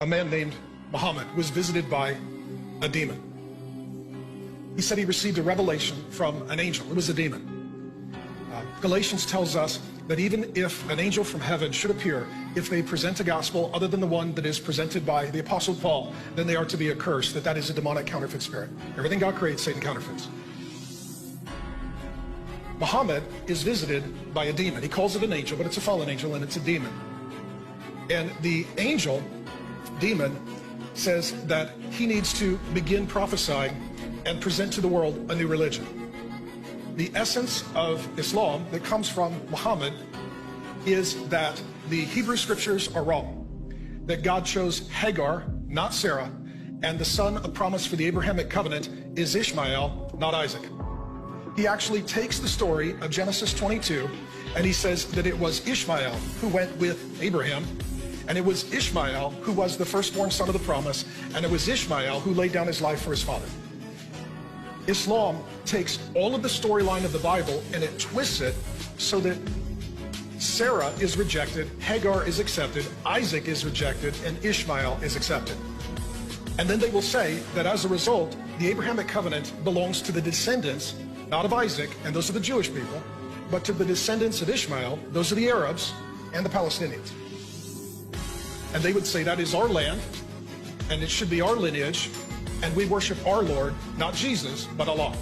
A man named Muhammad was visited by a demon. He said he received a revelation from an angel. It was a demon. Galatians tells us that even if an angel from heaven should appear, if they present a gospel other than the one that is presented by the Apostle Paul, then they are to be accursed, that is a demonic counterfeit spirit. Everything God creates, Satan counterfeits. Muhammad is visited by a demon. He calls it an angel, but it's a fallen angel and it's a demon. And the angel, demon, says that he needs to begin prophesying and present to the world a new religion. The essence of Islam that comes from Muhammad is that the Hebrew scriptures are wrong, that God chose Hagar, not Sarah, and the son of promise for the Abrahamic covenant is Ishmael, not Isaac. He actually takes the story of Genesis 22 and he says that it was Ishmael who went with Abraham, and it was Ishmael who was the firstborn son of the promise, and it was Ishmael who laid down his life for his father. Islam takes all of the storyline of the Bible and it twists it so that Sarah is rejected, Hagar is accepted, Isaac is rejected, and Ishmael is accepted. And then they will say that as a result, the Abrahamic covenant belongs to the descendants, not of Isaac, and those are the Jewish people, but to the descendants of Ishmael, those are the Arabs and the Palestinians. And they would say that is our land, and it should be our lineage, and we worship our Lord, not Jesus, but Allah.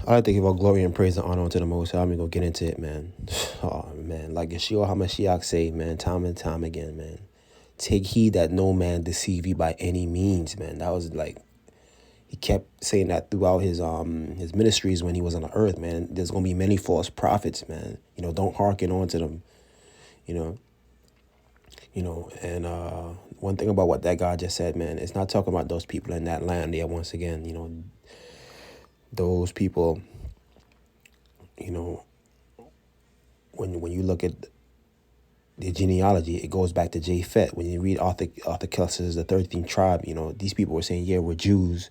I like to give all glory and praise and honor unto the Most High. I'm going to get into it, man. Oh, man. Like Yeshua HaMashiach say, man, time and time again, man. Take heed that no man deceive you by any means, man. That was like, he kept saying that throughout his ministries when he was on the earth, man. There's going to be many false prophets, man. You know, don't hearken on to them, you know. And one thing about what that God just said, man, it's not talking about those people in that land there once again, you know. Those people, you know, when you look at the genealogy, it goes back to Japhet. When you read Arthur Kelser's The 13th Tribe, you know, these people were saying, yeah, we're Jews,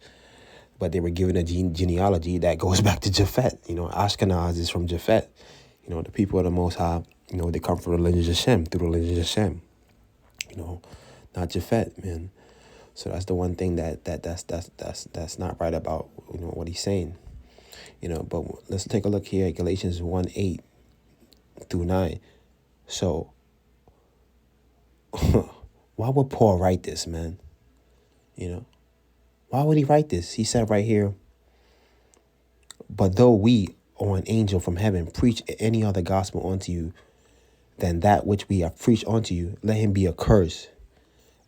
but they were given a genealogy that goes back to Japhet. You know, Ashkenaz is from Japhet. You know, the people of the Most High, you know, they come from the lineage of Shem, through the lineage of Shem. You know, not Japhet, man. So that's the one thing that's not right about, you know, what he's saying. You know, but let's take a look here at Galatians 1:8 through 9. So why would Paul write this, man? You know, why would he write this? He said right here, but though we or an angel from heaven preach any other gospel unto you than that which we have preached unto you, let him be accursed.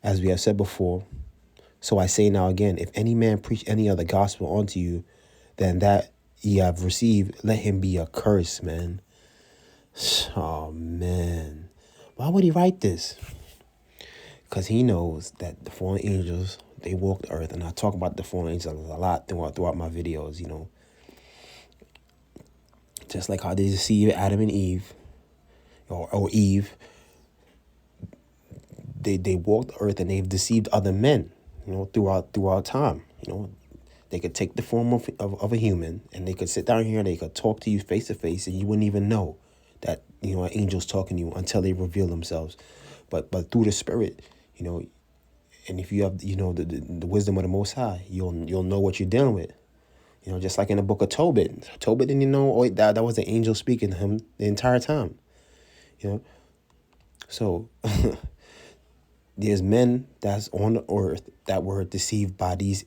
As we have said before, so I say now again, if any man preach any other gospel unto you than that ye have received, let him be accursed, man. Oh, man. Why would he write this? Because he knows that the fallen angels, they walk the earth. And I talk about the fallen angels a lot throughout my videos, you know. Just like how they deceived Adam and Eve, or Eve, they walked the earth and they've deceived other men, you know, throughout time. You know, they could take the form of a human and they could sit down here and they could talk to you face to face and you wouldn't even know that, you know, an angel's talking to you until they reveal themselves. But through the Spirit, you know, and if you have, you know, the wisdom of the Most High, you'll know what you're dealing with. You know, just like in the book of Tobit. Tobit didn't know that was the angel speaking to him the entire time. You know, so there's men that's on the earth that were deceived by these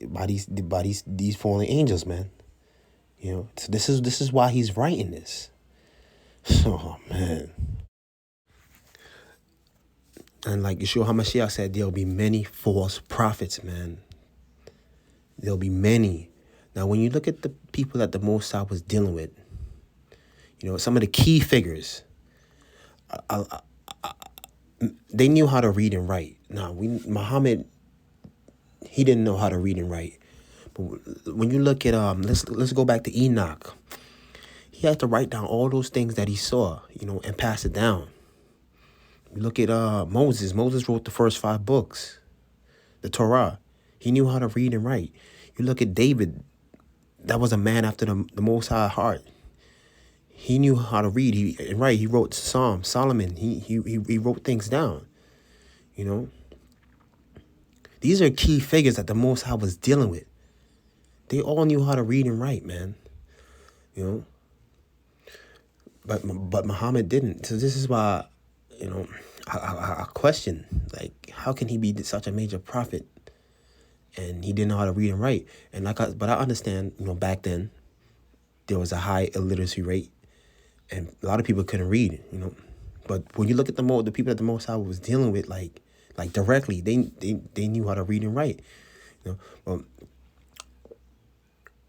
fallen angels, man. You know, so this is why he's writing this. Oh, man. And like Yeshua HaMashiach said, there'll be many false prophets, man. There'll be many. Now, when you look at the people that the Most High was dealing with, you know, some of the key figures, they knew how to read and write. Now, Muhammad, he didn't know how to read and write. But when you look at let's go back to Enoch. He had to write down all those things that he saw, you know, and pass it down. You look at Moses. Moses wrote the first 5 books, the Torah. He knew how to read and write. You look at David. That was a man after the Most High heart. He knew how to read and write. He wrote Psalms. Solomon, he wrote things down, you know. These are key figures that the Most High was dealing with. They all knew how to read and write, man. You know, but Muhammad didn't. So this is why, you know, I question, like, how can he be such a major prophet and he didn't know how to read and write? And but I understand, you know, back then there was a high illiteracy rate and a lot of people couldn't read, you know. But when you look at the people that the Most High was dealing with, like directly, they knew how to read and write, you know. Well,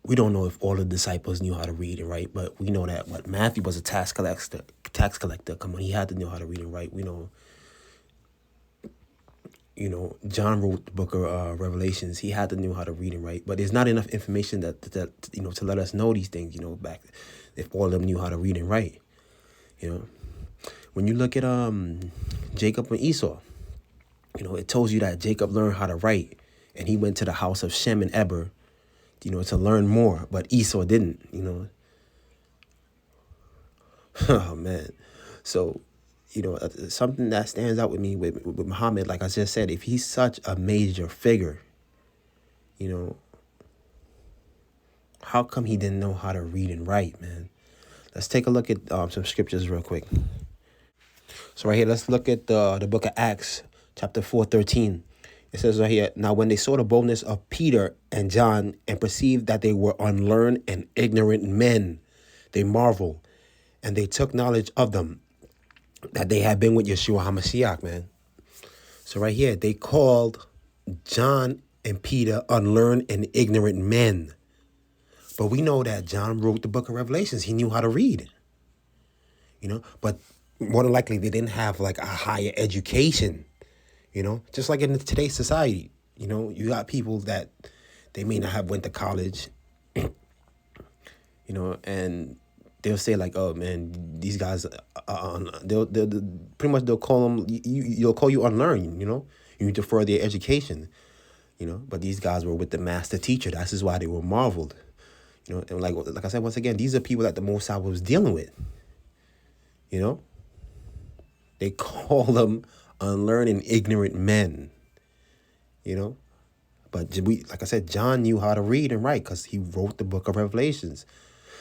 we don't know if all the disciples knew how to read and write, but we know that Matthew was a tax collector. Come on, he had to know how to read and write. We know, you know, John wrote the book of Revelations. He had to know how to read and write, but there's not enough information that you know, to let us know these things. You know, back if all of them knew how to read and write. You know, when you look at Jacob and Esau, you know, it tells you that Jacob learned how to write, and he went to the house of Shem and Eber, you know, to learn more, but Esau didn't, you know. Oh, man. So, you know, something that stands out with me with Muhammad, like I just said, if he's such a major figure, you know, how come he didn't know how to read and write, man? Let's take a look at some scriptures real quick. So right here, let's look at the book of Acts, chapter 4:13. It says right here, now when they saw the boldness of Peter and John and perceived that they were unlearned and ignorant men, they marveled, and they took knowledge of them, that they had been with Yeshua HaMashiach, man. So right here, they called John and Peter unlearned and ignorant men. But we know that John wrote the book of Revelations. He knew how to read, you know, but more than likely they didn't have like a higher education. You know, just like in today's society, you know, you got people that they may not have went to college, you know, and they'll say like, oh man, these guys, they'll pretty much they'll call them, you'll call you unlearned, you know, you need to further your education, you know, but these guys were with the master teacher. This is why they were marveled, you know, and like I said, once again, these are people that the Most High was dealing with, you know, they call them unlearned and ignorant men, you know. But like I said, John knew how to read and write because he wrote the book of Revelations.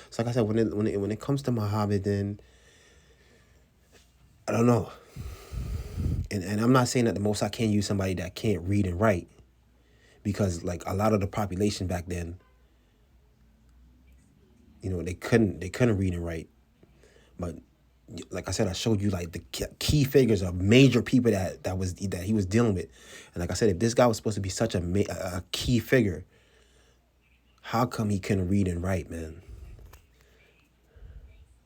So like I said, when it comes to Muhammad, then I don't know. And I'm not saying that the Most High can't use somebody that can't read and write, because like a lot of the population back then, you know, they couldn't read and write. But like I said, I showed you like the key figures of major people that he was dealing with. And like I said, if this guy was supposed to be such a key figure, how come he couldn't read and write, man?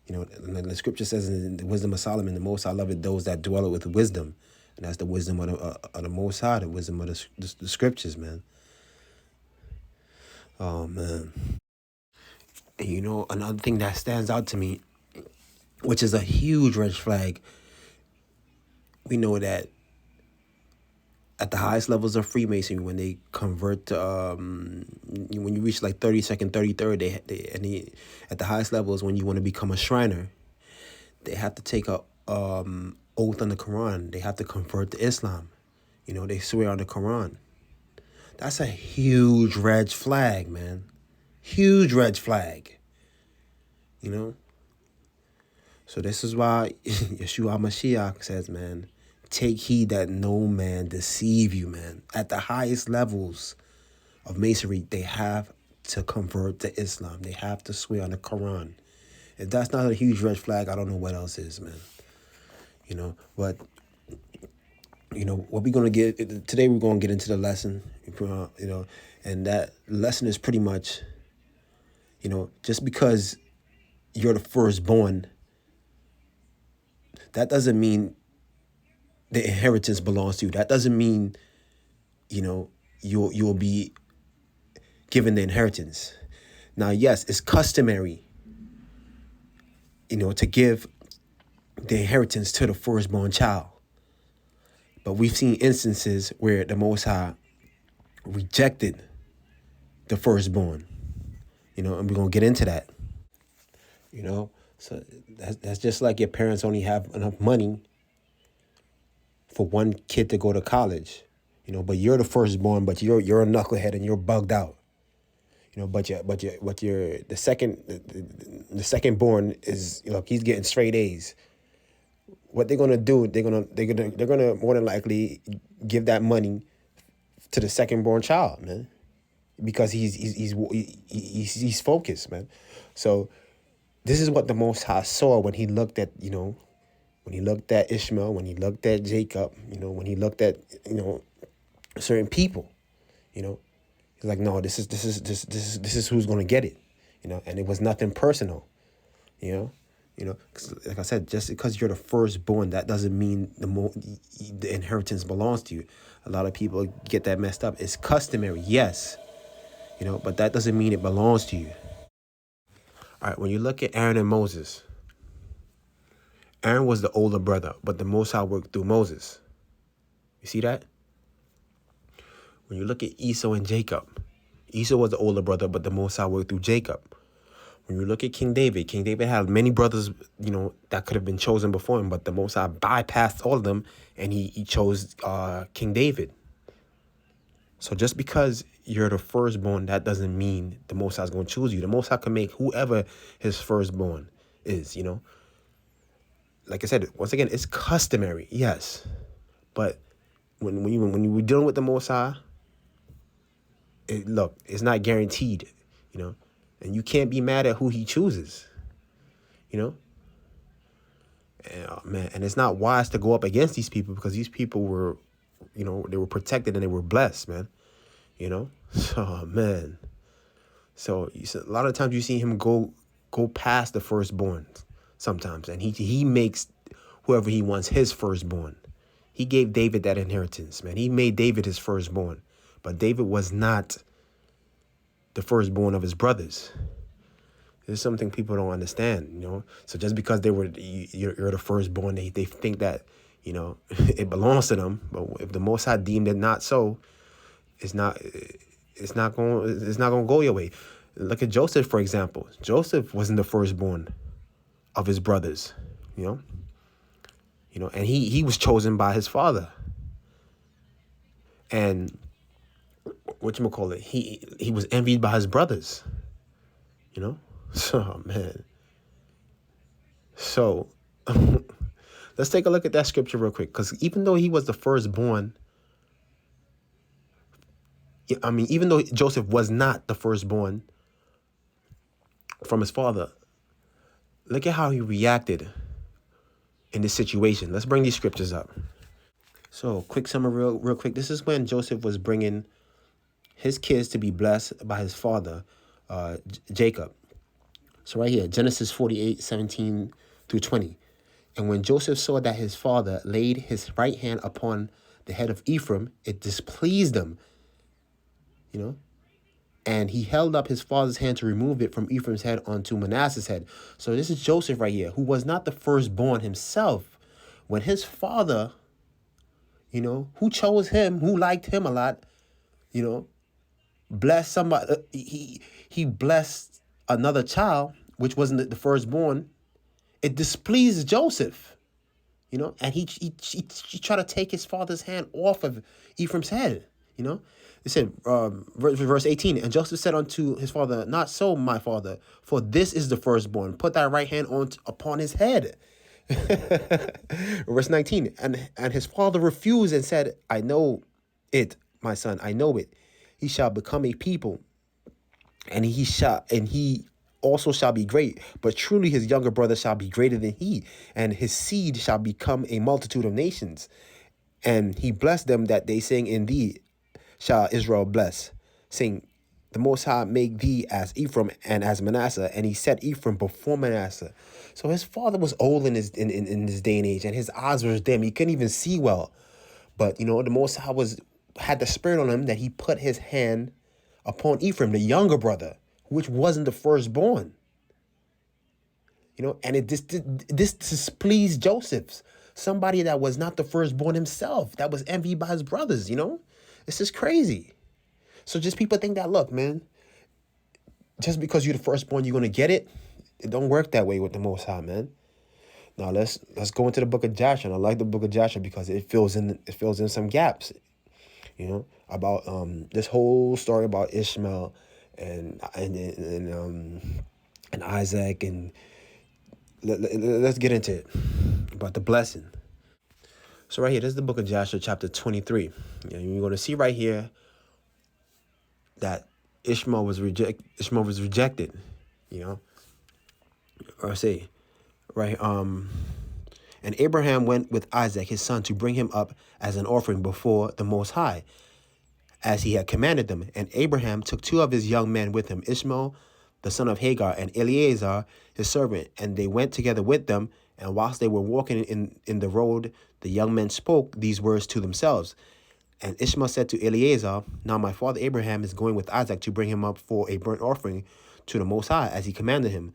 You know, the scripture says in the wisdom of Solomon, the Most High loveth those that dwell with wisdom. And that's the wisdom of the Most High, the wisdom of the scriptures, man. Oh, man. And you know, another thing that stands out to me, which is a huge red flag, we know that at the highest levels of Freemasonry, when they convert to, when you reach like 32nd, 33rd, at the highest levels, when you want to become a Shriner, they have to take a oath on the Quran. They have to convert to Islam. You know, they swear on the Quran. That's a huge red flag, man. Huge red flag. You know? So this is why Yeshua HaMashiach says, man, take heed that no man deceive you, man. At the highest levels of Masonry, they have to convert to Islam. They have to swear on the Quran. If that's not a huge red flag, I don't know what else is, man. You know, but, you know, what we're going to get, today we're going to get into the lesson, you know, and that lesson is pretty much, you know, just because you're the firstborn, that doesn't mean the inheritance belongs to you. That doesn't mean, you know, you'll be given the inheritance. Now, yes, it's customary, you know, to give the inheritance to the firstborn child. But we've seen instances where the Most High rejected the firstborn, you know, and we're going to get into that, you know. So that's just like your parents only have enough money for one kid to go to college. But you're the firstborn, but you're a knucklehead and you're bugged out. But the second born is, he's getting straight A's. What they're gonna do? They're gonna more than likely give that money to the second born child, man, because he's focused, man. So this is what the Most High saw when he looked at when he looked at Ishmael, when he looked at Jacob, when he looked at certain people, he's like, no, this is who's gonna get it, and it was nothing personal, 'cause like I said, just because you're the firstborn, that doesn't mean the inheritance belongs to you. A lot of people get that messed up. It's customary, yes, but that doesn't mean it belongs to you. All right, when you look at Aaron and Moses, Aaron was the older brother, but the Most High worked through Moses. You see that? When you look at Esau and Jacob, Esau was the older brother, but the Most High worked through Jacob. When you look at King David had many brothers, that could have been chosen before him, but the Most High bypassed all of them, and he chose King David. So just because you're the firstborn, that doesn't mean the Most High is going to choose you. The Most High can make whoever his firstborn is, Like I said, once again, it's customary, yes. But when you were dealing with the Most High, it's not guaranteed, And you can't be mad at who he chooses, And, man, and it's not wise to go up against these people because these people were, they were protected and they were blessed, man. So, man. So a lot of times you see him go past the firstborn sometimes, and he makes whoever he wants his firstborn. He gave David that inheritance, man. He made David his firstborn, but David was not the firstborn of his brothers. There's something people don't understand, So just because you're the firstborn, they think that, it belongs to them. But if the Most High deemed it not so, it's not going to go your way. Look at Joseph, for example. Joseph wasn't the firstborn of his brothers, and he was chosen by his father. And whatchamacallit, he was envied by his brothers, So, man. So, let's take a look at that scripture real quick. Because even though he was the firstborn, even though Joseph was not the firstborn from his father, look at how he reacted in this situation. Let's bring these scriptures up. So, quick summary real quick. This is when Joseph was bringing his kids to be blessed by his father, Jacob. So right here, Genesis 48:17 through 20. And when Joseph saw that his father laid his right hand upon the head of Ephraim, it displeased him, and he held up his father's hand to remove it from Ephraim's head onto Manasseh's head. So this is Joseph right here, who was not the firstborn himself. When his father, who chose him, who liked him a lot, blessed somebody, he blessed another child, which wasn't the firstborn. It displeased Joseph, and he tried to take his father's hand off of Ephraim's head, It said, verse 18, and Joseph said unto his father, not so, my father, for this is the firstborn. Put thy right hand upon his head. Verse 19, and his father refused and said, I know it, my son, I know it. He shall become a people, and he also shall be great. But truly his younger brother shall be greater than he, and his seed shall become a multitude of nations. And he blessed them that they sang, in thee shall Israel bless, saying, the Most High make thee as Ephraim and as Manasseh. And he set Ephraim before Manasseh. So his father was old in this day and age, and his eyes were dim. He couldn't even see well. But, the Most High had the spirit on him that he put his hand upon Ephraim, the younger brother, which wasn't the firstborn. And this displeased Joseph, somebody that was not the firstborn himself, that was envied by his brothers, This is crazy. So just people think that, look, man, just because you're the firstborn, you're going to get it. It don't work that way with the Most High, man. Now let's go into the book of Joshua. And I like the book of Joshua because it fills in some gaps. about this whole story about Ishmael and Isaac, and let's get into it about the blessing. So right here, this is the book of Joshua, chapter 23. You're going to see right here that Ishmael was rejected, or say, right. And Abraham went with Isaac, his son, to bring him up as an offering before the Most High, as he had commanded them. And Abraham took 2 of his young men with him, Ishmael, the son of Hagar, and Eleazar, his servant. And they went together with them. And whilst they were walking in the road, the young men spoke these words to themselves. And Ishmael said to Eleazar, now my father Abraham is going with Isaac to bring him up for a burnt offering to the Most High, as he commanded him.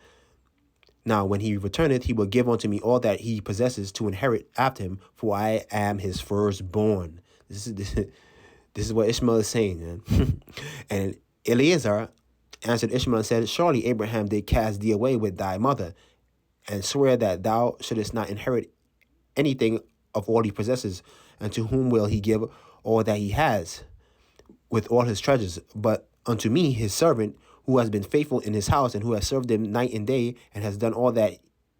Now, when he returneth, he will give unto me all that he possesses to inherit after him, for I am his firstborn. This is what Ishmael is saying, man. And Eleazar answered Ishmael and said, surely Abraham did cast thee away with thy mother, and swear that thou shouldest not inherit anything of all he possesses, and to whom will he give all that he has with all his treasures? But unto me, his servant, who has been faithful in his house, and who has served him night and day, and has done all that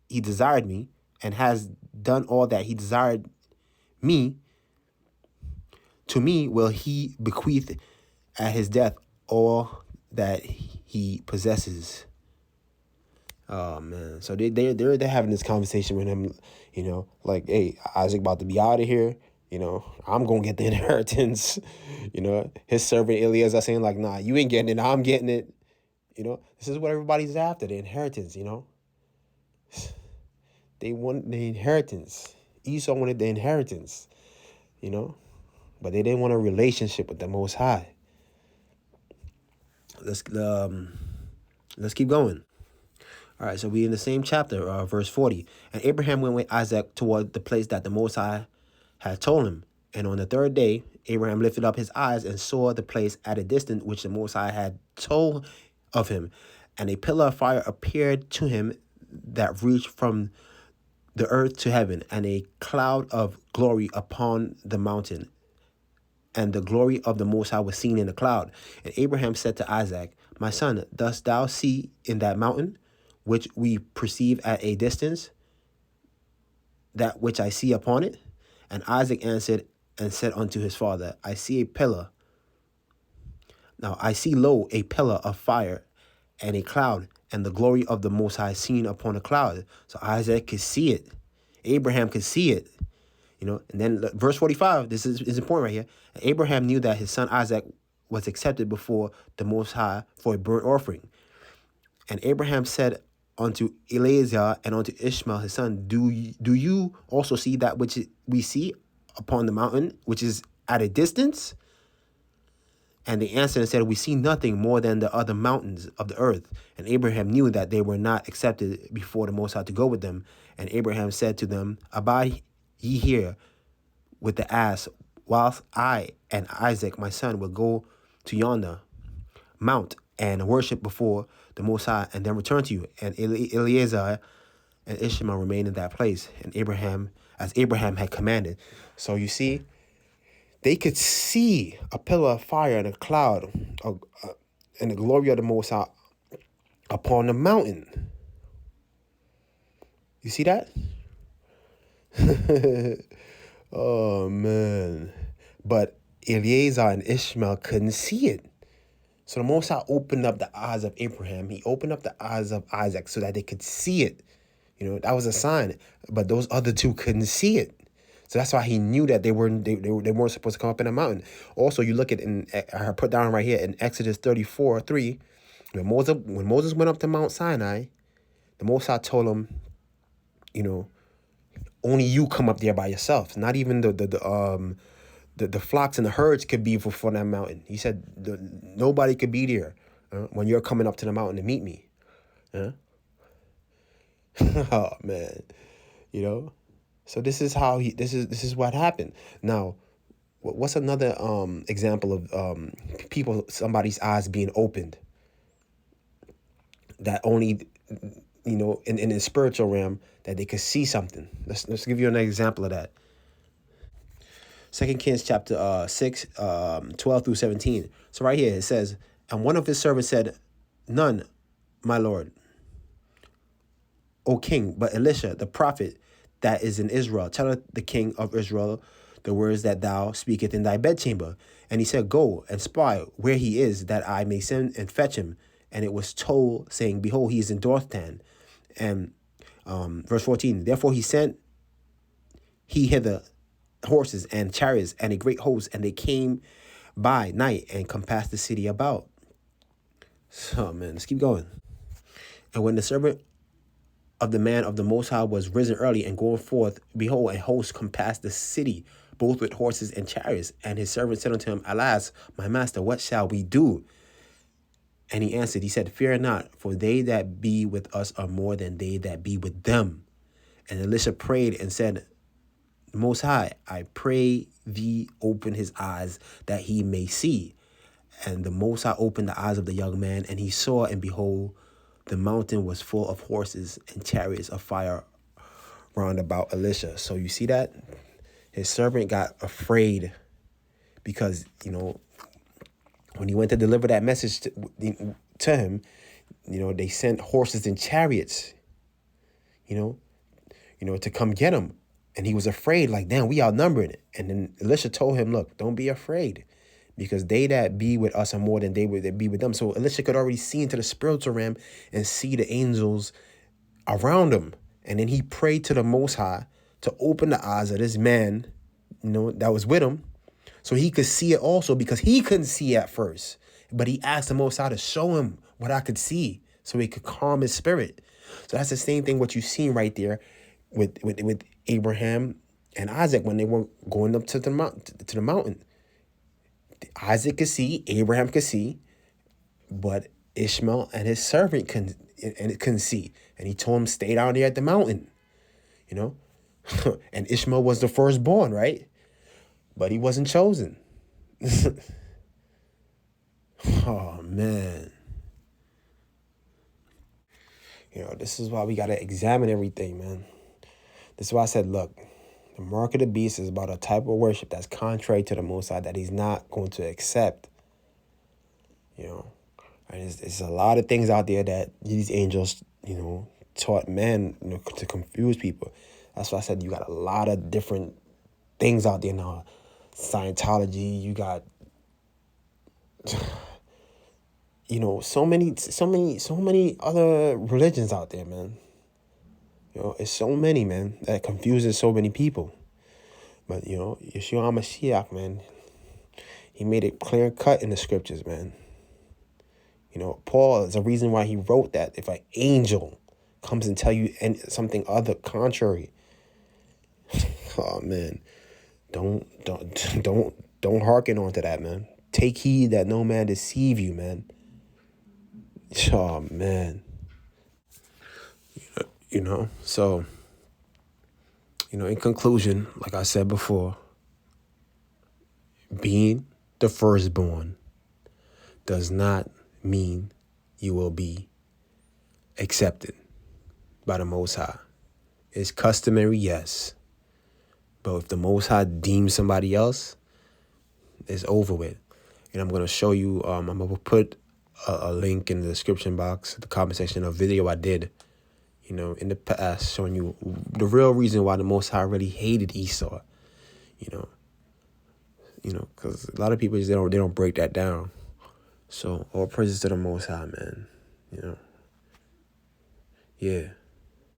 he desired me, and has done all that he desired me, to me will he bequeath at his death all that he possesses. Oh man! So they're having this conversation with him, like, hey, Isaac about to be out of here. I'm gonna get the inheritance. His servant Eliezer saying like, nah, you ain't getting it. I'm getting it. This is what everybody's after, the inheritance. They want the inheritance. Esau wanted the inheritance. But they didn't want a relationship with the Most High. Let's keep going. All right, so we in the same chapter, verse 40. And Abraham went with Isaac toward the place that the Most High had told him. And on the 3rd day, Abraham lifted up his eyes and saw the place at a distance which the Most High had told of him. And a pillar of fire appeared to him that reached from the earth to heaven, and a cloud of glory upon the mountain. And the glory of the Most High was seen in the cloud. And Abraham said to Isaac, my son, dost thou see in that mountain, which we perceive at a distance, that which I see upon it? And Isaac answered and said unto his father, I see a pillar. Now I see, lo, a pillar of fire and a cloud, and the glory of the Most High seen upon the cloud. So Isaac could see it. Abraham could see it. And then verse 45, this is important right here. Abraham knew that his son Isaac was accepted before the Most High for a burnt offering. And Abraham said unto Eleazar and unto Ishmael his son, do you also see that which we see upon the mountain, which is at a distance? And they answered and said, we see nothing more than the other mountains of the earth. And Abraham knew that they were not accepted before the Most High to go with them. And Abraham said to them, abide ye here with the ass, whilst I and Isaac my son will go to yonder mount and worship before the Most High, and then return to you. And Eleazar and Ishmael remained in that place, and Abraham, as Abraham had commanded. So you see, they could see a pillar of fire and a cloud and the glory of the Most High upon the mountain. You see that? Oh, man. But Eleazar and Ishmael couldn't see it. So the Most High opened up the eyes of Abraham. He opened up the eyes of Isaac so that they could see it. That was a sign. But those other 2 couldn't see it. So that's why he knew that they weren't supposed to come up in a mountain. Also, you look at, I put down right here in Exodus 34:3, when Moses went up to Mount Sinai, the Most High told him, only you come up there by yourself. Not even the flocks and the herds could be for that mountain. He said nobody could be there when you're coming up to the mountain to meet me. Oh man, So this is how this is what happened. Now, what's another example of somebody's eyes being opened? That only in the spiritual realm that they could see something. Let's give you an example of that. 2 Kings chapter 6, 12 through 17. So right here it says, and one of his servants said, none, my lord, O king, but Elisha, the prophet that is in Israel, telleth the king of Israel the words that thou speakest in thy bedchamber. And he said, go and spy where he is, that I may send and fetch him. And it was told, saying, behold, he is in Dothan. And verse 14, therefore he sent he hither horses and chariots and a great host, and they came by night and compassed the city about. So, man, let's keep going. And when the servant of the man of the Most High was risen early and going forth, behold, a host compassed the city, both with horses and chariots. And his servant said unto him, alas, my master, what shall we do? And he answered, he said, fear not, for they that be with us are more than they that be with them. And Elisha prayed and said, Most High, I pray thee open his eyes that he may see. And the Most High opened the eyes of the young man, and he saw, and behold, the mountain was full of horses and chariots of fire round about Elisha. So you see that? His servant got afraid because, when he went to deliver that message to him, they sent horses and chariots, to come get him. And he was afraid, like, damn, we outnumbered. And then Elisha told him, look, don't be afraid, because they that be with us are more than they that be with them. So Elisha could already see into the spiritual realm and see the angels around him. And then he prayed to the Most High to open the eyes of this man, that was with him, so he could see it also, because he couldn't see at first. But he asked the Most High to show him what I could see so he could calm his spirit. So that's the same thing what you seen right there with Abraham and Isaac when they were going up to the mountain. Isaac could see, Abraham could see, but Ishmael and his servant couldn't see. And he told him, stay down there at the mountain, and Ishmael was the firstborn, right? But he wasn't chosen. Oh, man. This is why we got to examine everything, man. This is why I said, look, the mark of the beast is about a type of worship that's contrary to the Most High, that he's not going to accept. And there's a lot of things out there that these angels, taught men, to confuse people. That's why I said you got a lot of different things out there now. Scientology, you got, so many other religions out there, man. It's so many, man, that confuses so many people. But, Yeshua HaMashiach, man, he made it clear cut in the scriptures, man. Paul is a reason why he wrote that. If an angel comes and tell you something other contrary, oh, man, don't hearken on to that, man. Take heed that no man deceive you, man. Oh, man. So, in conclusion, like I said before, being the firstborn does not mean you will be accepted by the Most High. It's customary, yes. But if the Most High deems somebody else, it's over with. And I'm going to show you, I'm going to put a link in the description box, the comment section, of a video I did, in the past, showing you the real reason why the Most High really hated Esau, because a lot of people, they don't break that down. So all praises to the Most High, man, Yeah.